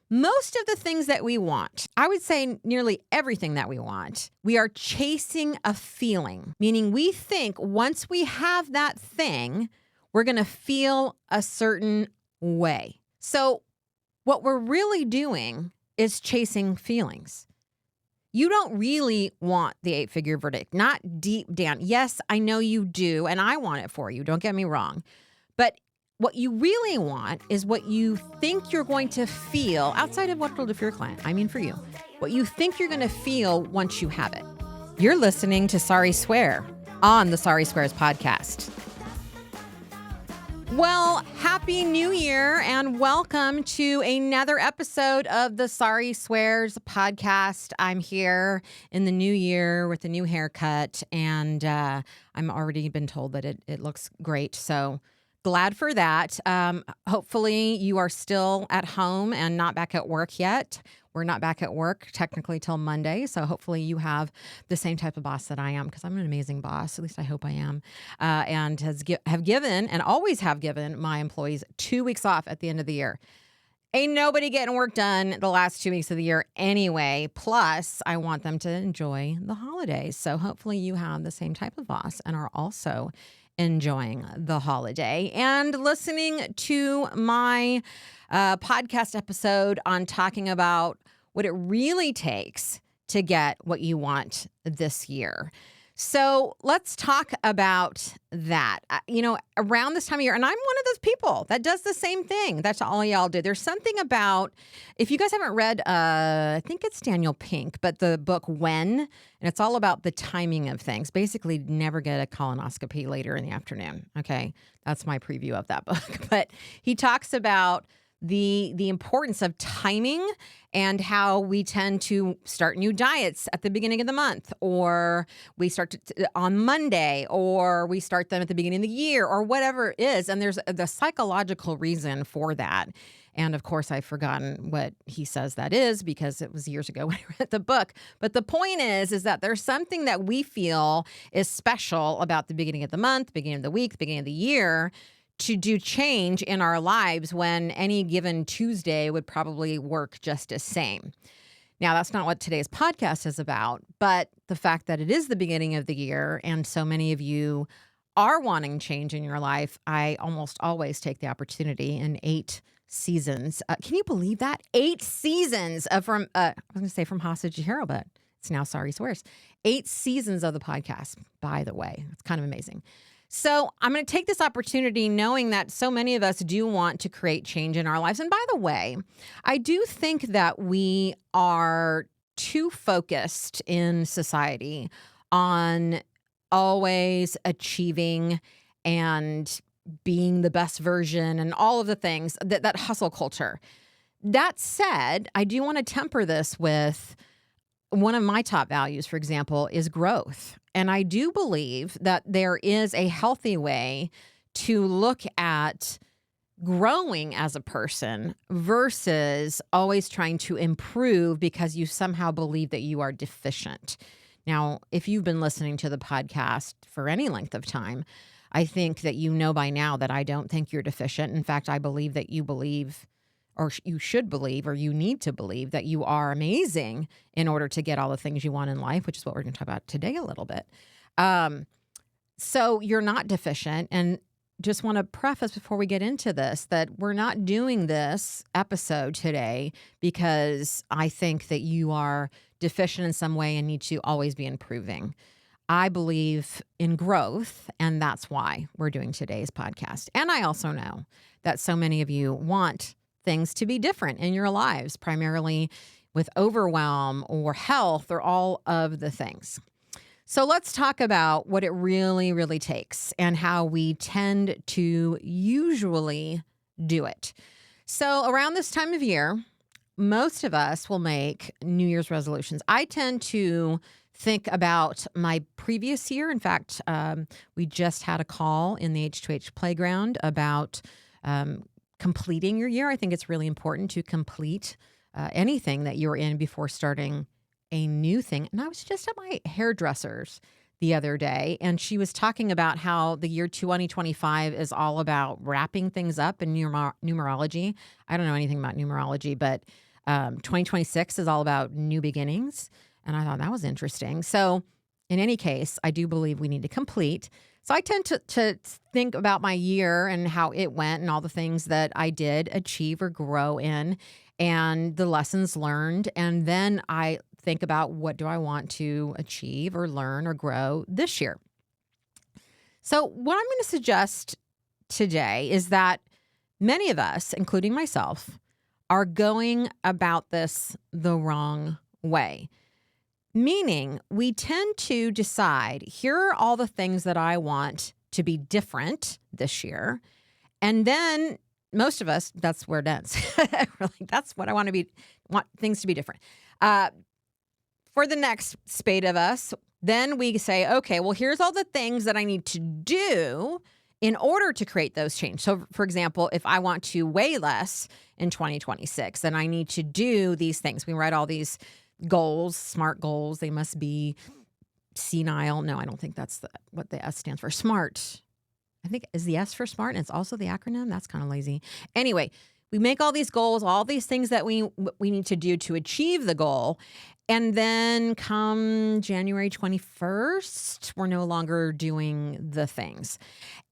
Most of the things that we want, I would say nearly everything that we want, we are chasing a feeling, meaning we think once we have that thing, we're going to feel a certain way. So what we're really doing is chasing feelings. You don't really want the 8-figure verdict, not deep down. Yes, I know you do, and I want it for you. Don't get me wrong. But what you really want is what you think you're going to feel outside of what will do for your client. I mean for you. What you think you're going to feel once you have it. You're listening to Sari Swear on the Sari Swears podcast. Well, Happy New Year and welcome to another episode of the Sari Swears podcast. I'm here in the new year with a new haircut and I'm already been told that it looks great. So glad for that. Hopefully you are still at home and not back at work yet. We're not back at work technically till Monday. So hopefully you have the same type of boss that I am because I'm an amazing boss. At least I hope I am. And have given and always have given my employees 2 weeks off at the end of the year. Ain't nobody getting work done the last 2 weeks of the year anyway. Plus, I want them to enjoy the holidays. So hopefully you have the same type of boss and are also enjoying the holiday and listening to my podcast episode on talking about what it really takes to get what you want this year. So let's talk about that. Around this time of year, and I'm one of those people that does the same thing. That's all y'all do. There's something about, if you guys haven't read, I think it's Daniel Pink, but the book When, and it's all about the timing of things. Basically, never get a colonoscopy later in the afternoon. Okay, that's my preview of that book. But he talks about the importance of timing and how we tend to start new diets at the beginning of the month, or we start on Monday, or we start them at the beginning of the year, or whatever it is. And there's the psychological reason for that. And of course, I've forgotten what he says that is because it was years ago when I read the book. But the point is that there's something that we feel is special about the beginning of the month, beginning of the week, beginning of the year, to do change in our lives when any given Tuesday would probably work just as same. Now, that's not what today's podcast is about, but the fact that it is the beginning of the year and so many of you are wanting change in your life, I almost always take the opportunity in 8 seasons. Can you believe that? 8 seasons from Hostage to Hero, but it's now Sari Swears. 8 seasons of the podcast, by the way. It's kind of amazing. So I'm going to take this opportunity knowing that so many of us do want to create change in our lives. And by the way, I do think that we are too focused in society on always achieving and being the best version and all of the things, that hustle culture. That said, I do want to temper this with one of my top values, for example, is growth. And I do believe that there is a healthy way to look at growing as a person versus always trying to improve because you somehow believe that you are deficient. Now, if you've been listening to the podcast for any length of time, I think that you know by now that I don't think you're deficient. In fact, I believe that you believe, or you should believe, or you need to believe that you are amazing in order to get all the things you want in life, which is what we're going to talk about today a little bit. So you're not deficient. And just want to preface before we get into this that we're not doing this episode today because I think that you are deficient in some way and need to always be improving. I believe in growth, and that's why we're doing today's podcast. And I also know that so many of you want things to be different in your lives, primarily with overwhelm or health or all of the things. So let's talk about what it really, really takes and how we tend to usually do it. So around this time of year, most of us will make New Year's resolutions. I tend to think about my previous year. In fact, we just had a call in the H2H playground about completing your year. I think it's really important to complete anything that you're in before starting a new thing. And I was just at my hairdresser's the other day, and she was talking about how the year 2025 is all about wrapping things up in numerology. I don't know anything about numerology, but 2026 is all about new beginnings. And I thought that was interesting. So in any case, I do believe we need to complete. So I tend to think about my year and how it went and all the things that I did achieve or grow in and the lessons learned. And then I think about what do I want to achieve or learn or grow this year. So what I'm going to suggest today is that many of us, including myself, are going about this the wrong way. Meaning, we tend to decide, here are all the things that I want to be different this year. And then most of us, that's where it ends. We're like, that's what I want things to be different. For the next spate of us, then we say, okay, well, here's all the things that I need to do in order to create those changes. So, for example, if I want to weigh less in 2026, then I need to do these things. We write all these goals, SMART goals. They must be senile. No, I don't think that's what the S stands for. SMART. I think is the S for SMART, and it's also the acronym. That's kind of lazy. Anyway, we make all these goals, all these things that we need to do to achieve the goal. And then come January 21st, we're no longer doing the things.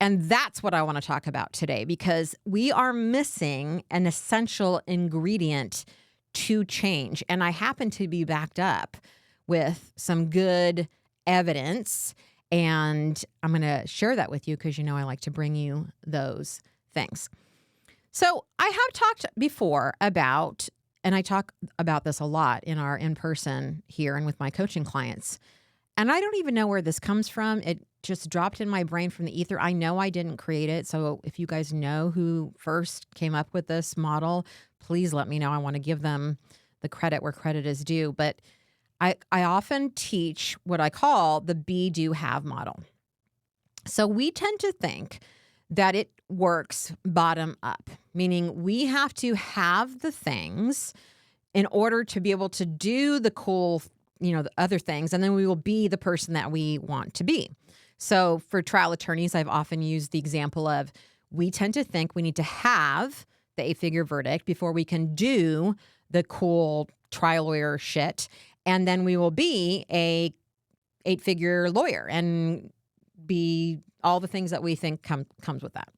And that's what I want to talk about today, because we are missing an essential ingredient to change. And I happen to be backed up with some good evidence. And I'm going to share that with you because, I like to bring you those things. So I have talked before about, and I talk about this a lot in our in-person here and with my coaching clients. And I don't even know where this comes from. It just dropped in my brain from the ether. I know I didn't create it. So if you guys know who first came up with this model, please let me know. I want to give them the credit where credit is due. But I often teach what I call the be, do, have model. So we tend to think that it works bottom up, meaning we have to have the things in order to be able to do the cool, the other things, and then we will be the person that we want to be. So for trial attorneys, I've often used the example of we tend to think we need to have the 8-figure verdict before we can do the cool trial lawyer shit, and then we will be a 8-figure lawyer and be all the things that we think comes with that.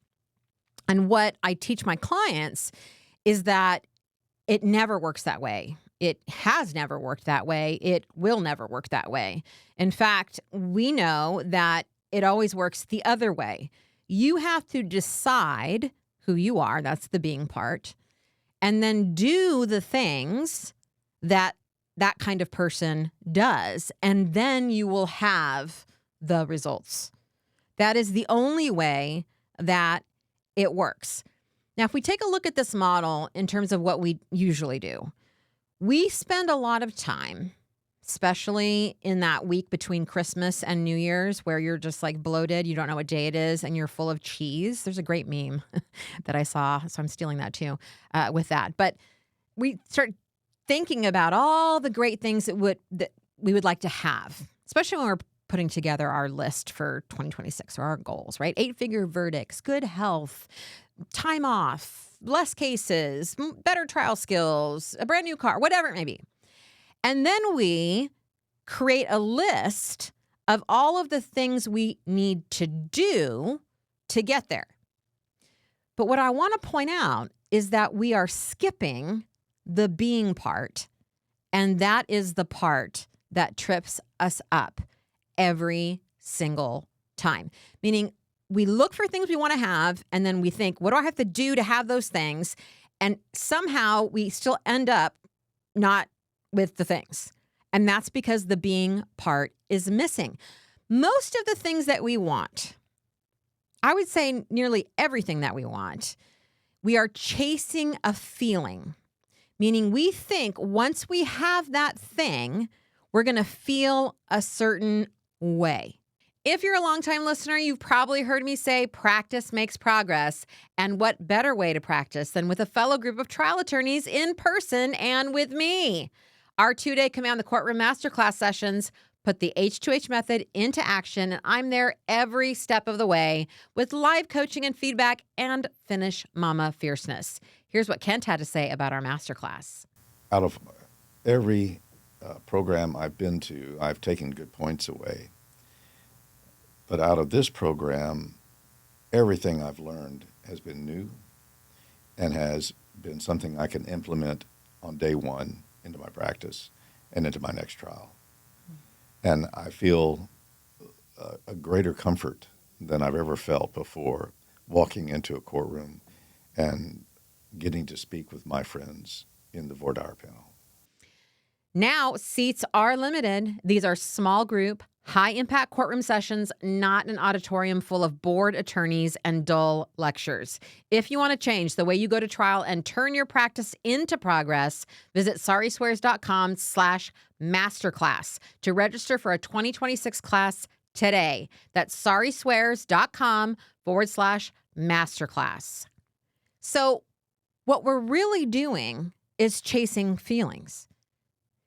And what I teach my clients is that it never works that way. It has never worked that way. It will never work that way. In fact, we know that it always works the other way. You have to decide who you are, that's the being part, and then do the things that kind of person does, and then you will have the results. That is the only way that it works. Now, if we take a look at this model in terms of what we usually do, we spend a lot of time, especially in that week between Christmas and New Year's, where you're just like bloated, you don't know what day it is, and you're full of cheese. There's a great meme that I saw, so I'm stealing that too with that. But we start thinking about all the great things that we would like to have, especially when we're putting together our list for 2026 or our goals, right? 8-figure verdicts, good health, time off, less cases, better trial skills, a brand new car, whatever it may be. And then we create a list of all of the things we need to do to get there. But what I want to point out is that we are skipping the being part, and that is the part that trips us up every single time. Meaning we look for things we want to have, and then we think, what do I have to do to have those things? And somehow we still end up not with the things. And that's because the being part is missing. Most of the things that we want, I would say nearly everything that we want, we are chasing a feeling. Meaning we think once we have that thing, we're going to feel a certain way. If you're a longtime listener, you've probably heard me say practice makes progress. And what better way to practice than with a fellow group of trial attorneys in person and with me? Our 2-day Command the Courtroom Masterclass sessions put the H2H method into action, and I'm there every step of the way with live coaching and feedback and finish mama fierceness. Here's what Kent had to say about our masterclass. Out of every program I've been to, I've taken good points away. But out of this program, everything I've learned has been new and has been something I can implement on day one into my practice and into my next trial. And I feel a greater comfort than I've ever felt before walking into a courtroom and getting to speak with my friends in the voir dire panel. Now, seats are limited. These are small group, high impact courtroom sessions, not an auditorium full of bored attorneys and dull lectures. If you want to change the way you go to trial and turn your practice into progress, visit sariswears.com/masterclass to register for a 2026 class today. That's sariswears.com/masterclass. So what we're really doing is chasing feelings.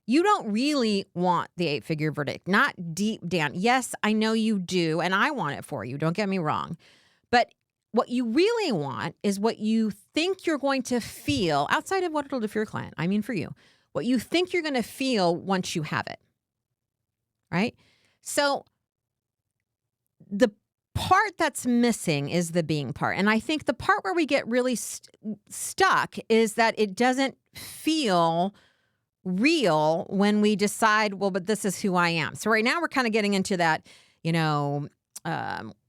You don't really want the 8-figure verdict, not deep down. Yes, I know you do, and I want it for you. Don't get me wrong. But what you really want is what you think you're going to feel outside of what it'll do for your client. I mean, for you, what you think you're going to feel once you have it, right? So the part that's missing is the being part. And I think the part where we get really stuck is that it doesn't feel real when we decide, well, but this is who I am. So right now we're kind of getting into that,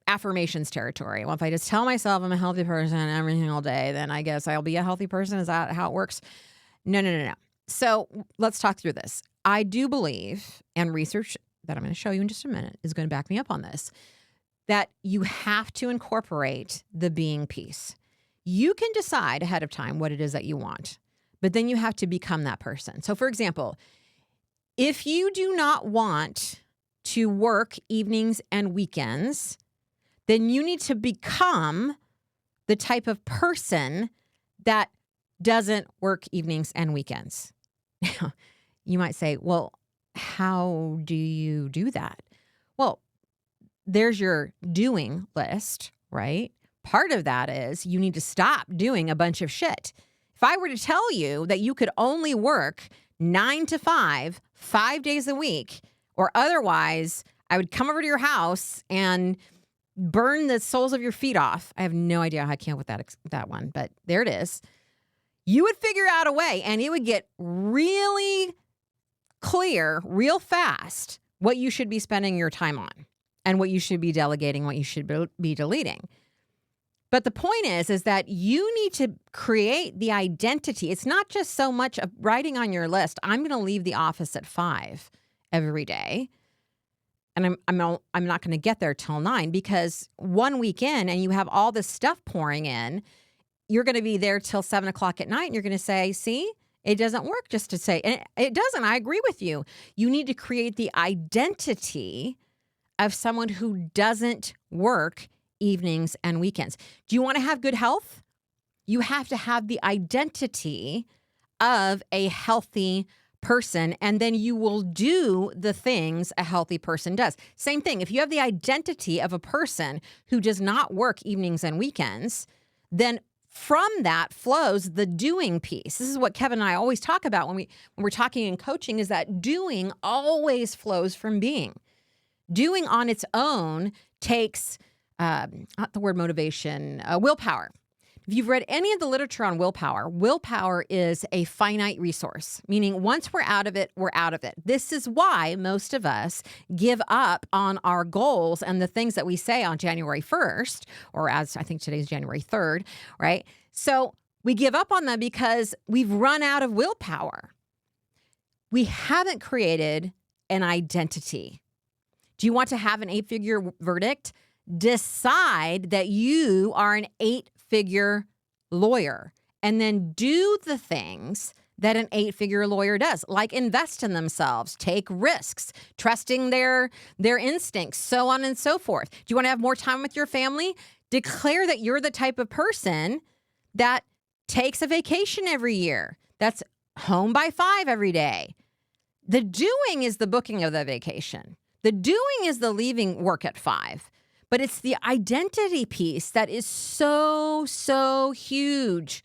affirmations territory. Well, if I just tell myself I'm a healthy person every single day, then I guess I'll be a healthy person. Is that how it works? No. So let's talk through this. I do believe, and research that I'm going to show you in just a minute is going to back me up on this, that you have to incorporate the being piece. You can decide ahead of time what it is that you want, but then you have to become that person. So for example, if you do not want to work evenings and weekends, then you need to become the type of person that doesn't work evenings and weekends. Now, you might say, well, how do you do that? Well, there's your doing list, right? Part of that is you need to stop doing a bunch of shit. If I were to tell you that you could only work 9 to 5, 5 days a week, or otherwise I would come over to your house and burn the soles of your feet off. I have no idea how I came up with that one, but there it is. You would figure out a way, and it would get really clear real fast what you should be spending your time on and what you should be delegating, what you should be deleting. But the point is that you need to create the identity. It's not just so much of writing on your list, I'm going to leave the office at 5 every day. And I'm not going to get there till 9, because one week in and you have all this stuff pouring in, you're going to be there till 7 o'clock at night. And you're going to say, see, it doesn't work just to say, and it doesn't. I agree with you. You need to create the identity of someone who doesn't work evenings and weekends. Do you want to have good health? You have to have the identity of a healthy person, and then you will do the things a healthy person does. Same thing. If you have the identity of a person who does not work evenings and weekends, then from that flows the doing piece. This is what Kevin and I always talk about when we're talking in coaching, is that doing always flows from being. Doing on its own takes not the word motivation, willpower. If you've read any of the literature on willpower is a finite resource, meaning once we're out of it, we're out of it. This is why most of us give up on our goals and the things that we say on January 1st, or as I think today's January 3rd, right? So we give up on them because we've run out of willpower. We haven't created an identity. Do you want to have an 8-figure verdict? Decide that you are an 8-figure lawyer, and then do the things that an 8-figure lawyer does, like invest in themselves, take risks, trusting their instincts, so on and so forth. Do you want to have more time with your family? Declare that you're the type of person that takes a vacation every year, that's home by 5 every day. The doing is the booking of the vacation. The doing is the leaving work at 5. But it's the identity piece that is so, so huge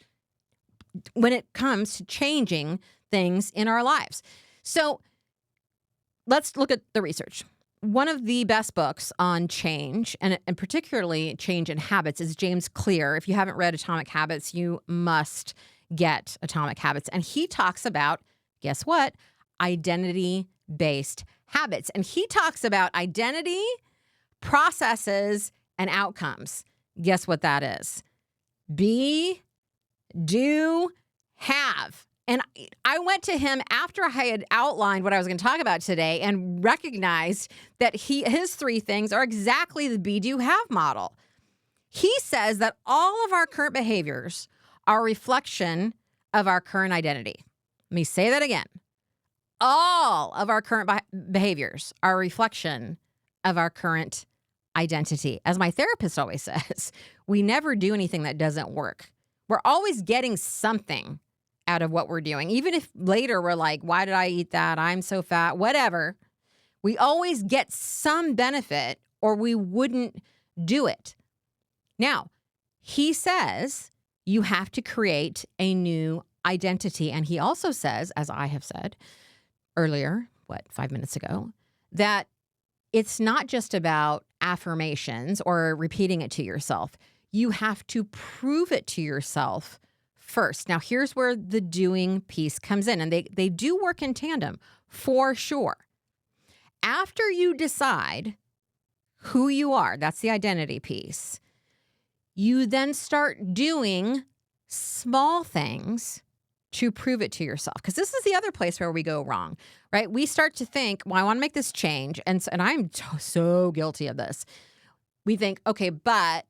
when it comes to changing things in our lives. So let's look at the research. One of the best books on change, and particularly change in habits, is James Clear. If you haven't read Atomic Habits, you must get Atomic Habits. And he talks about, guess what? Identity-based habits. And he talks about identity, processes, and outcomes. Guess what that is? Be, do, have. And I went to him after I had outlined what I was going to talk about today and recognized that his three things are exactly the be, do, have model. He says that all of our current behaviors are a reflection of our current identity. Let me say that again. All of our current behaviors are a reflection of our current identity. As my therapist always says, we never do anything that doesn't work. We're always getting something out of what we're doing. Even if later we're like, why did I eat that? I'm so fat, whatever. We always get some benefit or we wouldn't do it. Now, he says you have to create a new identity. And he also says, as I have said earlier, 5 minutes ago, that it's not just about affirmations or repeating it to yourself. You have to prove it to yourself first. Now, here's where the doing piece comes in, and they do work in tandem for sure. After you decide who you are, that's the identity piece, you then start doing small things to prove it to yourself. Because this is the other place where we go wrong, right? We start to think, well, I want to make this change. And I'm so guilty of this. We think, okay, but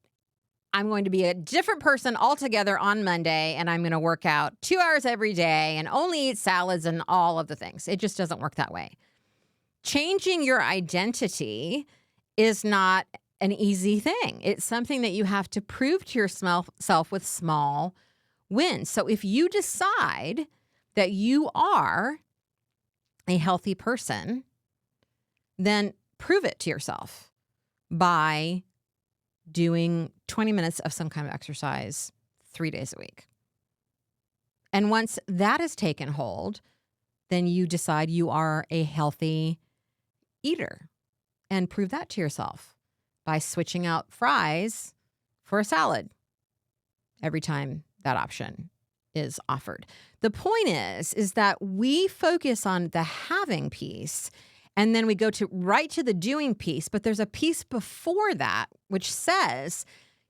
I'm going to be a different person altogether on Monday, and I'm going to work out 2 hours every day and only eat salads and all of the things. It just doesn't work that way. Changing your identity is not an easy thing. It's something that you have to prove to yourself with small wins. So if you decide that you are a healthy person, then prove it to yourself by doing 20 minutes of some kind of exercise 3 days a week. And once that has taken hold, then you decide you are a healthy eater and prove that to yourself by switching out fries for a salad every time that option is offered. The point is that we focus on the having piece, and then we go right to the doing piece, but there's a piece before that which says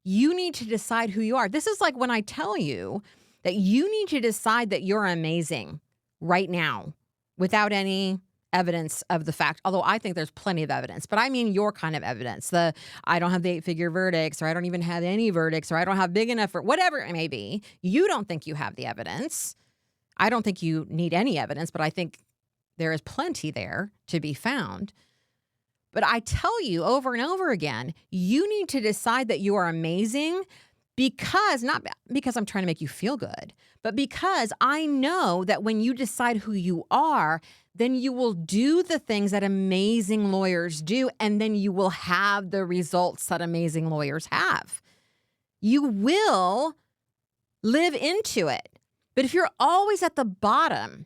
you need to decide who you are. This is like when I tell you that you need to decide that you're amazing right now without any evidence of the fact, although I think there's plenty of evidence, but I mean your kind of evidence. I don't have the 8-figure verdicts, or I don't even have any verdicts, or I don't have big enough, or whatever it may be. You don't think you have the evidence. I don't think you need any evidence, but I think there is plenty there to be found. But I tell you over and over again, you need to decide that you are amazing not because I'm trying to make you feel good, but because I know that when you decide who you are, then you will do the things that amazing lawyers do, and then you will have the results that amazing lawyers have. You will live into it. But if you're always at the bottom,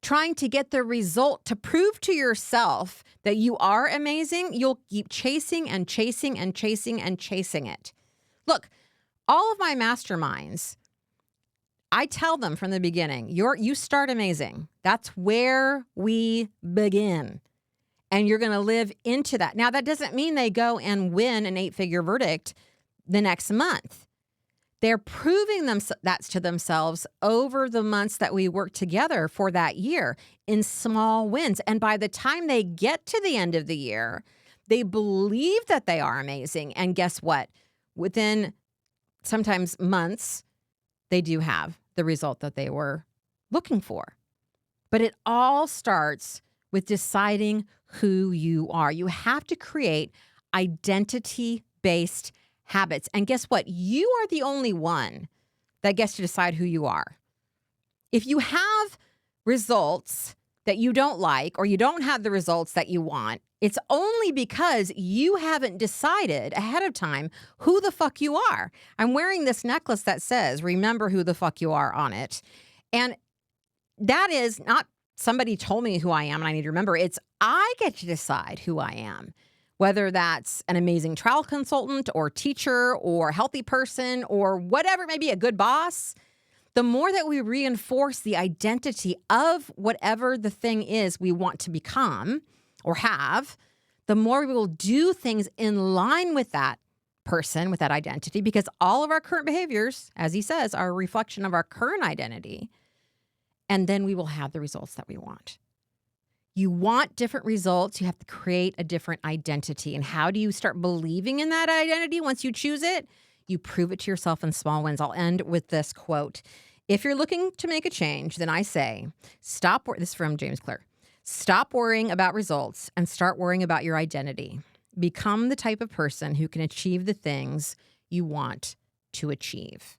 trying to get the result to prove to yourself that you are amazing, you'll keep chasing and chasing and chasing and chasing it. Look, all of my masterminds, I tell them from the beginning, you start amazing. That's where we begin. And you're going to live into that. Now, that doesn't mean they go and win an 8-figure verdict the next month. They're proving that to themselves over the months that we work together for that year in small wins. And by the time they get to the end of the year, they believe that they are amazing. And guess what? Within sometimes months, they do have the result that they were looking for. But it all starts with deciding who you are. You have to create identity-based habits. And guess what? You are the only one that gets to decide who you are. If you have results that you don't like, or you don't have the results that you want, it's only because you haven't decided ahead of time who the fuck you are. I'm wearing this necklace that says, remember who the fuck you are on it. And that is not somebody told me who I am and I need to remember. It's I get to decide who I am, whether that's an amazing travel consultant or teacher or healthy person or whatever it may be, a good boss. The more that we reinforce the identity of whatever the thing is we want to become or have, the more we will do things in line with that person, with that identity, because all of our current behaviors, as he says, are a reflection of our current identity. And then we will have the results that we want. You want different results, you have to create a different identity. And how do you start believing in that identity once you choose it? You prove it to yourself in small wins. I'll end with this quote. If you're looking to make a change, then I say, this is from James Clear, stop worrying about results and start worrying about your identity. Become the type of person who can achieve the things you want to achieve.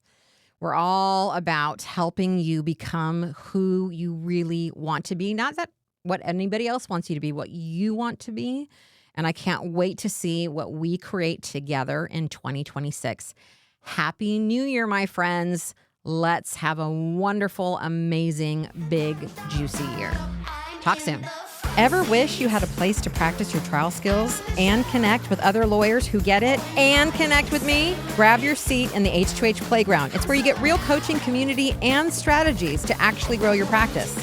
We're all about helping you become who you really want to be, not that what anybody else wants you to be, what you want to be. And I can't wait to see what we create together in 2026. Happy New Year, my friends. Let's have a wonderful, amazing, big, juicy year. Talk soon. Ever wish you had a place to practice your trial skills and connect with other lawyers who get it and connect with me? Grab your seat in the H2H Playground. It's where you get real coaching, community, and strategies to actually grow your practice.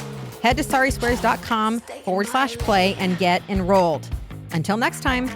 Head to sariswears.com/play and get enrolled. Until next time.